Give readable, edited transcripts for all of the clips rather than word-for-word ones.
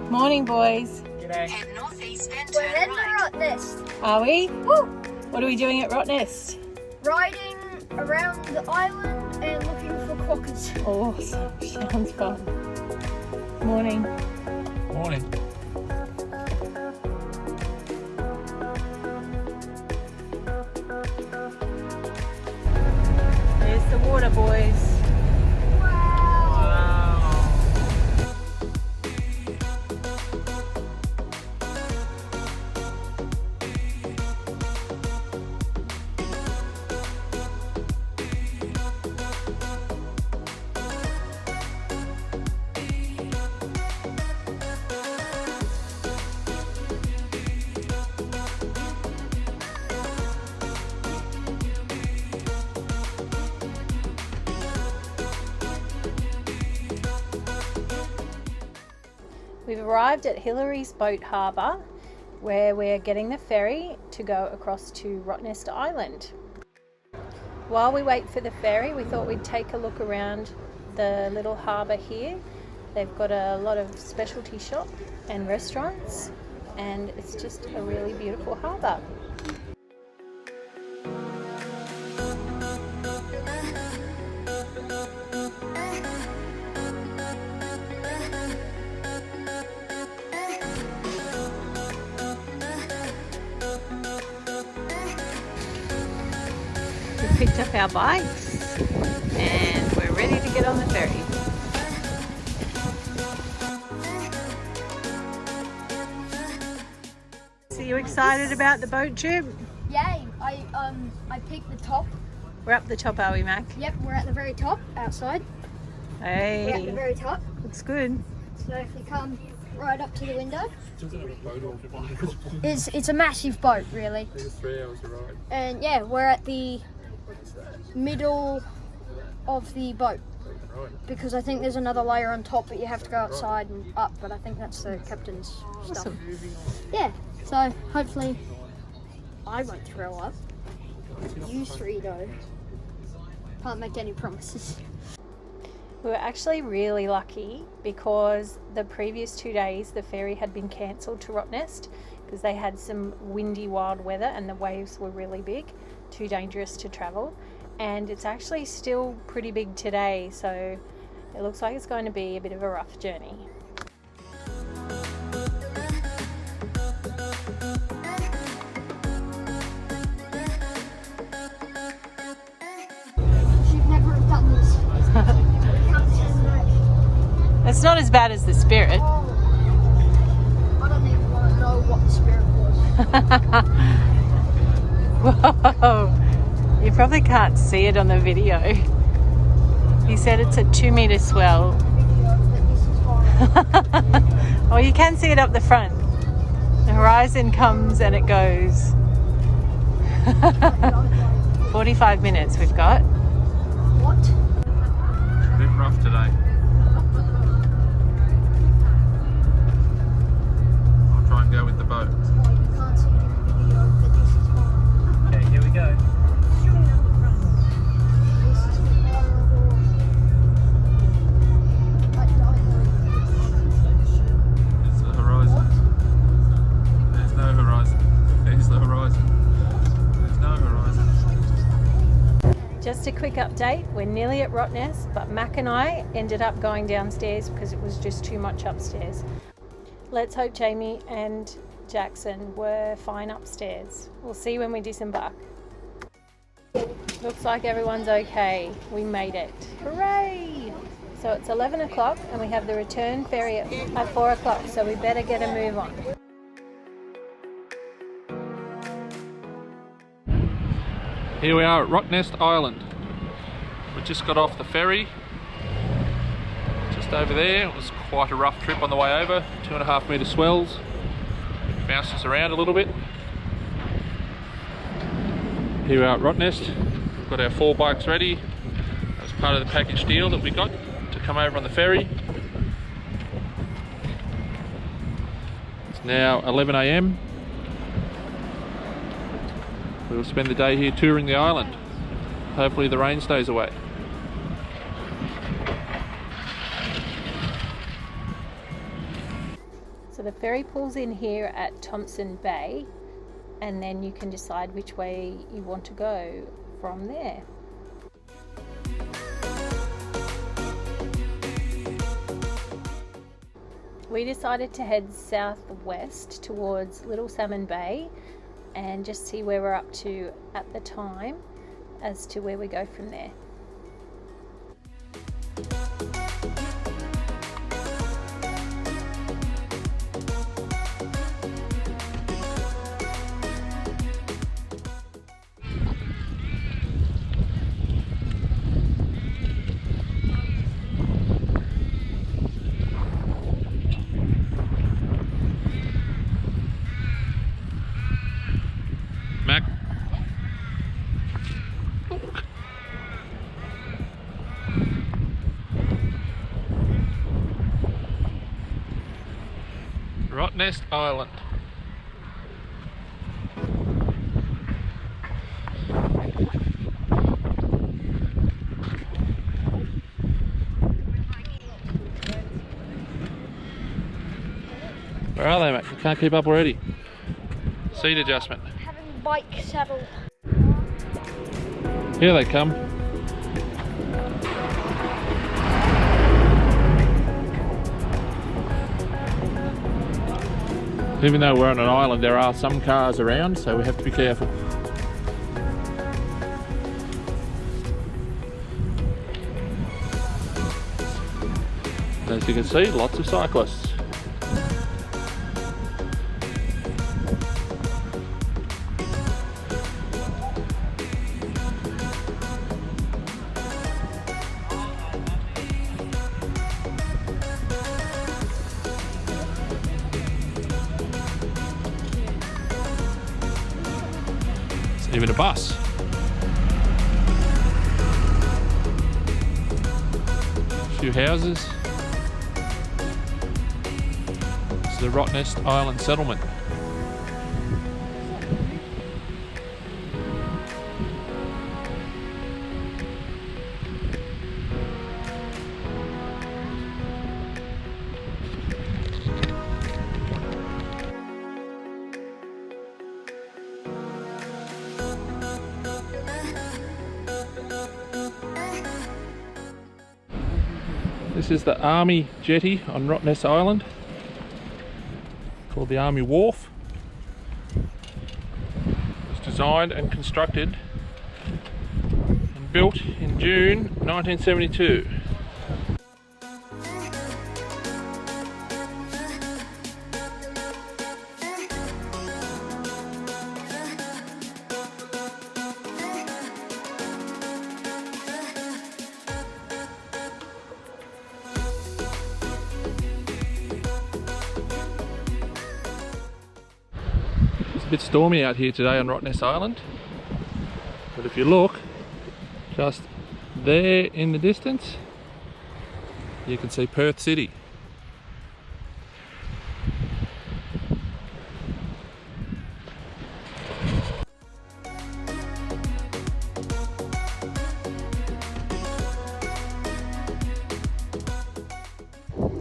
Morning, boys. G'day. Head northeast and We're turn heading right. to Rottnest. Are we? Woo! What are we doing at Rottnest? Riding around the island and looking for quokkas. Awesome. Sounds fun. Morning. Morning. There's the water, boys. We've arrived at Hillary's Boat Harbour, where we're getting the ferry to go across to Rottnest Island. While we wait for the ferry, we thought we'd take a look around the little harbour here. They've got a lot of specialty shop and restaurants, and it's just a really beautiful harbour. We picked up our bikes and we're ready to get on the ferry. So you excited about the boat trip? Yay! I picked the top. We're up the top, are we, Mac? Yep, we're at the very top outside. We're at the Hey, very top. looks good. So if you come right up to the window, it's a massive boat, really. It's 3 hours to ride. And yeah, we're at the middle of the boat Right. because I think there's another layer on top, but you have to go outside and up. But I think that's the captain's stuff. Awesome. Yeah. So hopefully, I won't throw up. You three though. Can't make any promises. We were actually really lucky because the previous 2 days the ferry had been cancelled to Rottnest because they had some windy, wild weather and the waves were really big, too dangerous to travel. And it's actually still pretty big today, so it looks like it's going to be a bit of a rough journey. Should never have done this. It's not as bad as the Spirit. I don't even want to know what the Spirit was. Whoa! You probably can't see it on the video. He said it's a 2-meter swell. Oh, you can see it up the front. The horizon comes and it goes. 45 minutes we've got. What? A bit rough today. I'll try and go with the boat. You can't see it in the video, but this is horrible. Okay, here we go. This is horrible. Like It's the horizon. There's no horizon. There's the horizon. There's no horizon. Just a quick update, we're nearly at Rottnest, but Mac and I ended up going downstairs because it was just too much upstairs. Let's hope Jamie and Jackson were fine upstairs. We'll see when we disembark. Looks like everyone's okay. We made it. Hooray! So it's 11 o'clock and we have the return ferry at 4 o'clock, so we better get a move on. Here we are at Rottnest Island. We just got off the ferry. Just over there. It was quite a rough trip on the way over. 2.5 metre swells. Bounced us around a little bit. Here we are at Rottnest. We've got our 4 bikes ready. That was part of the package deal that we got to come over on the ferry. It's now 11 AM. We'll spend the day here touring the island. Hopefully the rain stays away. So the ferry pulls in here at Thompson Bay, and then you can decide which way you want to go from there. We decided to head southwest towards Little Salmon Bay and just see where we're up to at the time as to where we go from there. Mac. Rottnest Island. Where are they, mate? You can't keep up already. Seat adjustment. Having bike saddle. Here they come. Even though we're on an island, there are some cars around, so we have to be careful. As you can see, lots of cyclists. Even a bus. A few houses. This is the Rottnest Island settlement. This is the Army jetty on Rottnest Island, called the Army Wharf. It was designed and constructed and built in June 1972. It's a bit stormy out here today on Rottnest Island, but if you look just there in the distance, you can see Perth City.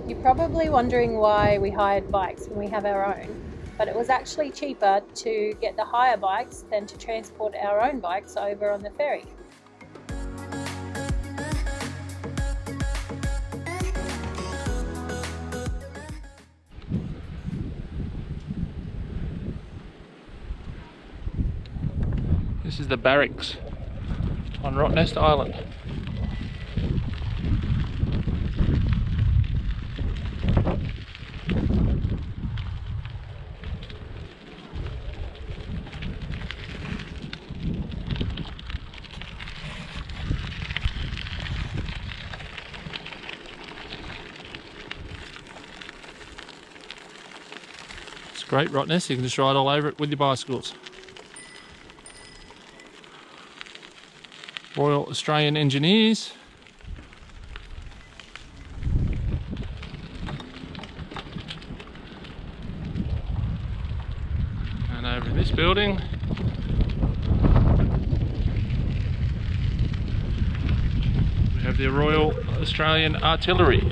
You're probably wondering why we hired bikes when we have our own, but it was actually cheaper to get the hire bikes than to transport our own bikes over on the ferry. This is the Barracks on Rottnest Island. It's great, Rottnest. You can just ride all over it with your bicycles. Royal Australian Engineers. And over in this building, we have the Royal Australian Artillery.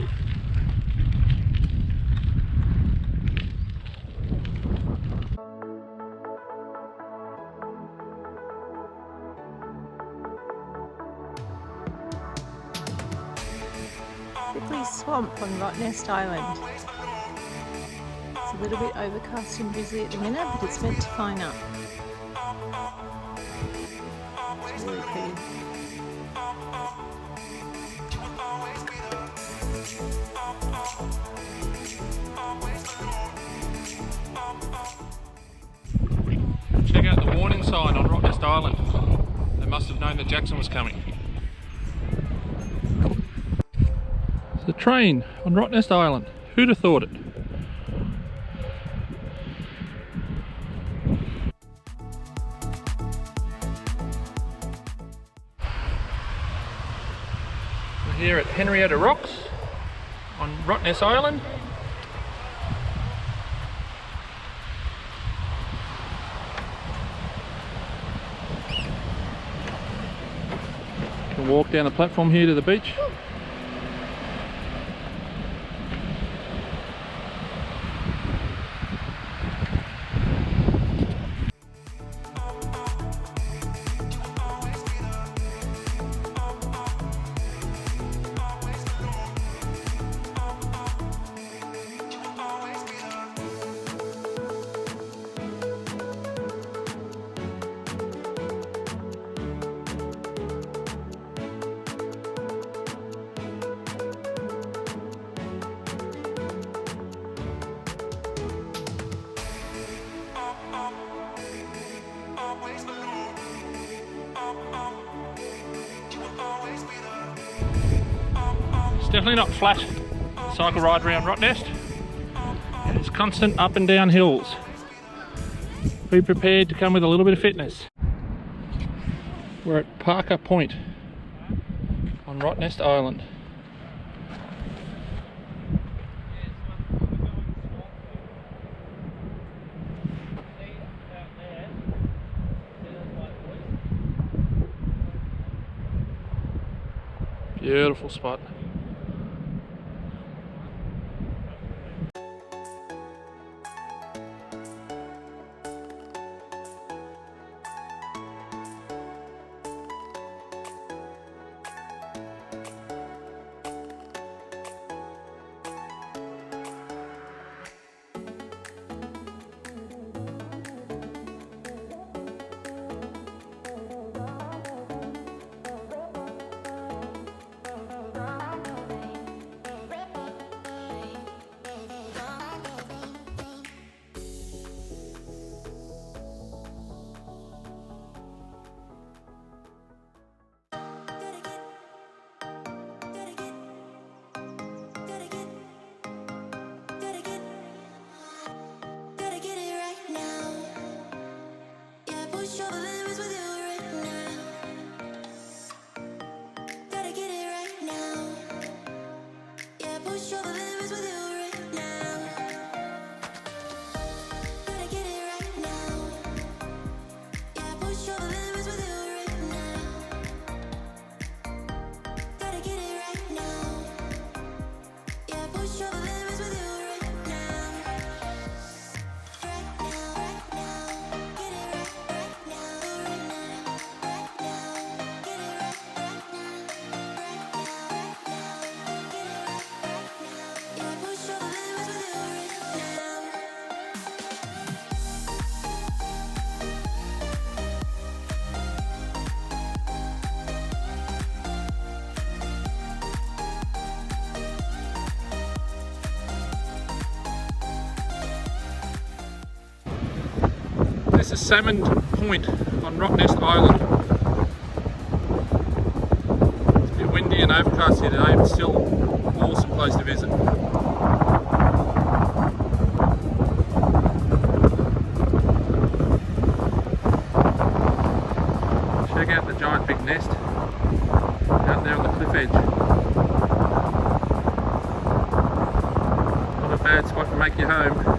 swamp on Rottnest Island. It's a little bit overcast and drizzly at the minute, but it's meant to fine up. It's really pretty. Check out the warning sign on Rottnest Island. They must have known that Jackson was coming. There's a train on Rottnest Island. Who'd have thought it? We're here at Henrietta Rocks on Rottnest Island. Can walk down the platform here to the beach. It's definitely not flat cycle ride around Rottnest. It's constant up and down hills. Be prepared to come with a little bit of fitness. We're at Parker Point on Rottnest Island. Beautiful spot. This is Salmon Point on Rottnest Island. It's a bit windy and overcast here today, but still an awesome place to visit. Check out the giant big nest out there on the cliff edge. Not a bad spot to make your home.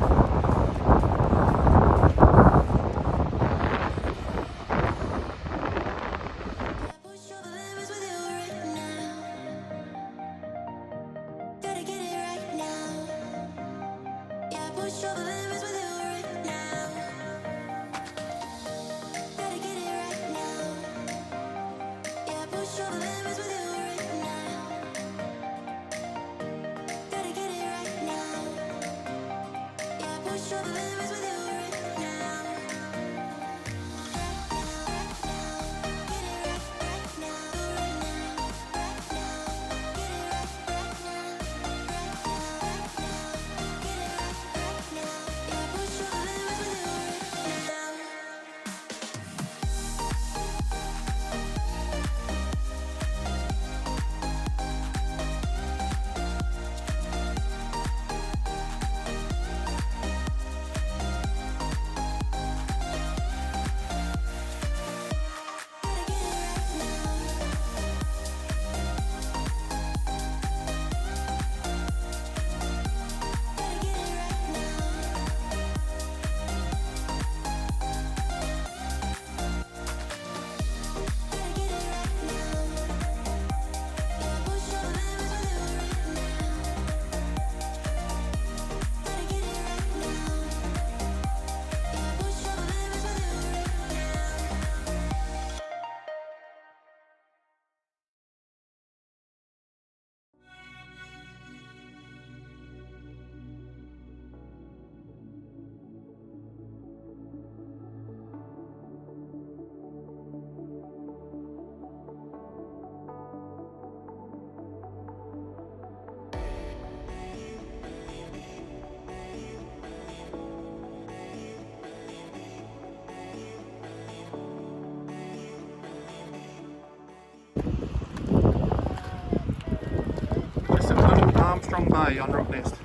Just a little Armstrong Bay on Rottnest.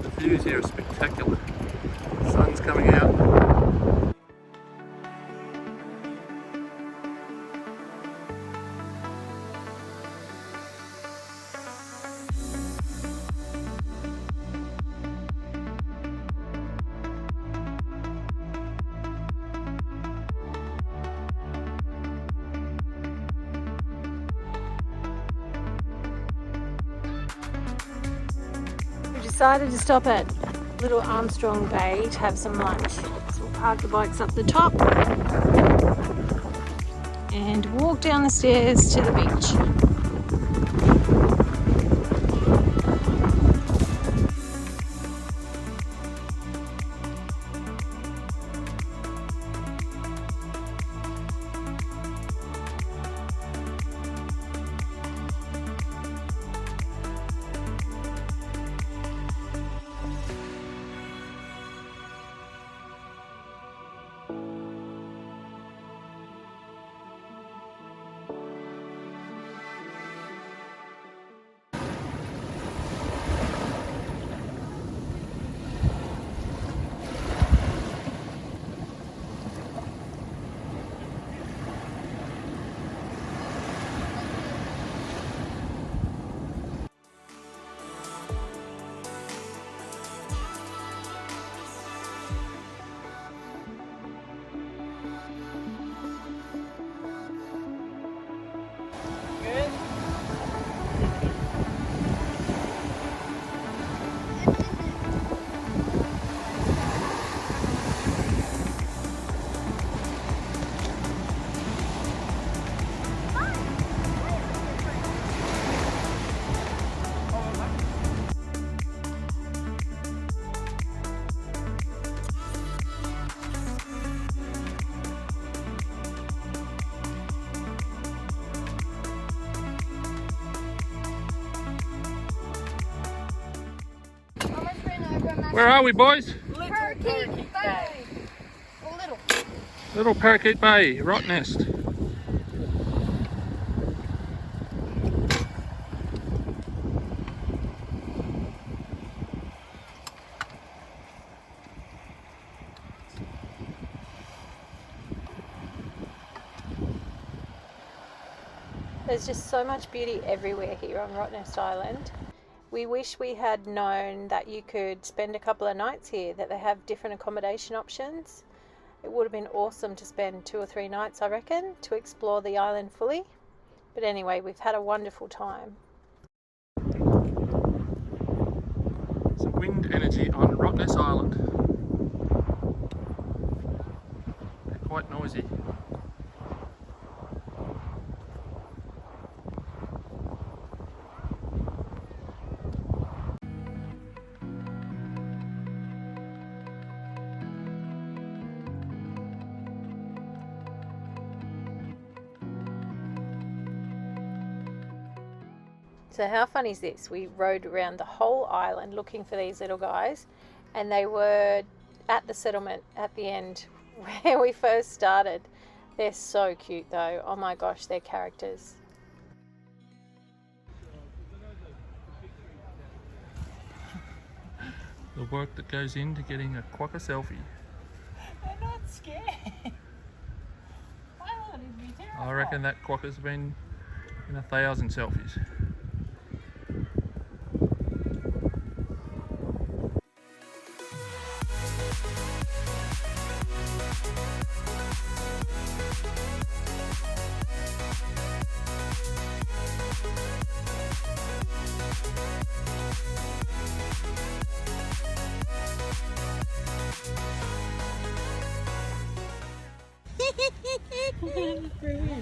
The views here are spectacular. The sun's coming out. We decided to stop at Little Armstrong Bay to have some lunch. So we'll park the bikes up the top and walk down the stairs to the beach. Where are we, boys? Parakeet Bay. Or little. Little Parakeet Bay, Rottnest. There's just so much beauty everywhere here on Rottnest Island. We wish we had known that you could spend a couple of nights here, that they have different accommodation options. It would have been awesome to spend 2 or 3 nights, I reckon, to explore the island fully. But anyway, we've had a wonderful time. Some wind energy on Rottnest Island. They're quite noisy. So how fun is this? We rode around the whole island looking for these little guys, and they were at the settlement at the end where we first started. They're so cute though. Oh my gosh, they're characters. The work that goes into getting a quokka selfie. They're not scared. I thought it'd be terrible. I reckon that quokka's been in 1,000 selfies.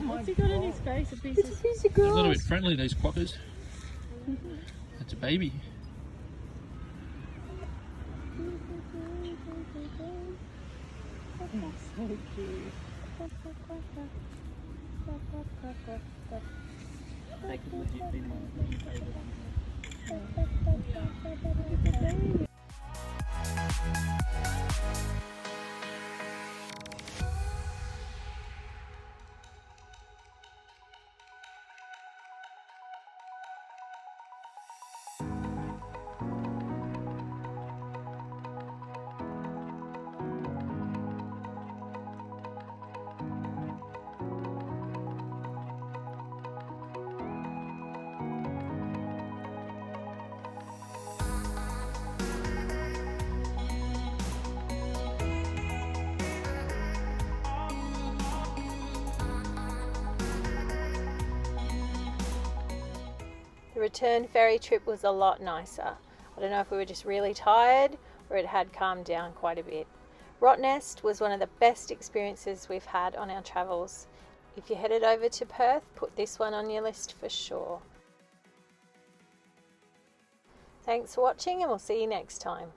What's he got on his face? A piece of They're a little bit friendly, these quokkas. That's a baby. so cute. They could legit be my favourite ones. The return ferry trip was a lot nicer. I don't know if we were just really tired or it had calmed down quite a bit. Rottnest was one of the best experiences we've had on our travels. If you're headed over to Perth, put this one on your list for sure. Thanks for watching and we'll see you next time.